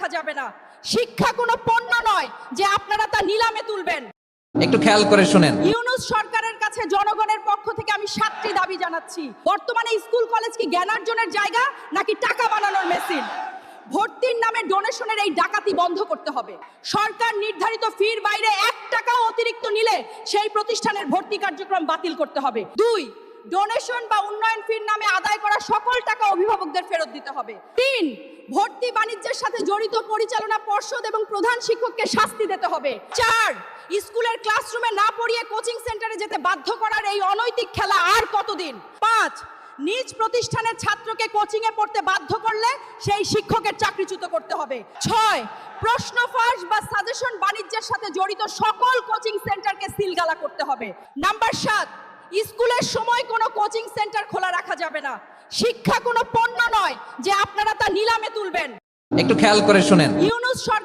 রাখা যাবে না। শিক্ষা কোনো পণ্য নয় যে আপনারা তা নিলামে তুলবেন। একটু খেয়াল করে শুনেন। ইউনূস সরকারের কাছে জনগণের পক্ষ থেকে আমি 7টি দাবি জানাচ্ছি। বর্তমানে স্কুল কলেজ কি জ্ঞানার্জনের জায়গা নাকি টাকা বানানোর মেশিন? ভর্তির নামে ডোনেশনের এই ডাকাতি বন্ধ করতে হবে। সরকার নির্ধারিত ফির বাইরে 1 টাকাও অতিরিক্ত নিলে সেই প্রতিষ্ঠানের ভর্তি কার্যক্রম বাতিল করতে হবে। 2, ডোনেশন বা উন্নয়ন ফির নামে আদায় করা সকল টাকা অভিভাবকদের ফেরত দিতে হবে। 3, ভর্তি বাণিজ্যের সাথে জড়িত পরিচালনা পর্ষদ এবং প্রধান শিক্ষককে শাস্তি দিতে হবে। 4, স্কুলের ক্লাসরুমে না পড়িয়ে কোচিং সেন্টারে যেতে বাধ্য করার এই অনৈতিক খেলা আর কতদিন? 5, নিজ প্রতিষ্ঠানের ছাত্রকে কোচিং এ পড়তে বাধ্য করলে সেই শিক্ষকের চাকরিচ্যুত করতে হবে। 6, প্রশ্ন ফাঁস বা সাজেশন বাণিজ্যের সাথে জড়িত সকল কোচিং সেন্টারকে সিলগালা করতে হবে। নাম্বার 7, স্কুলের সময় কোনো কোচিং সেন্টার খোলা রাখা যাবে না। শিক্ষা কোনো পণ্য নয় যে আপনারা তা নিলামে তুলবেন। একটু খেয়াল করে শুনেন। ইউনূস সরকার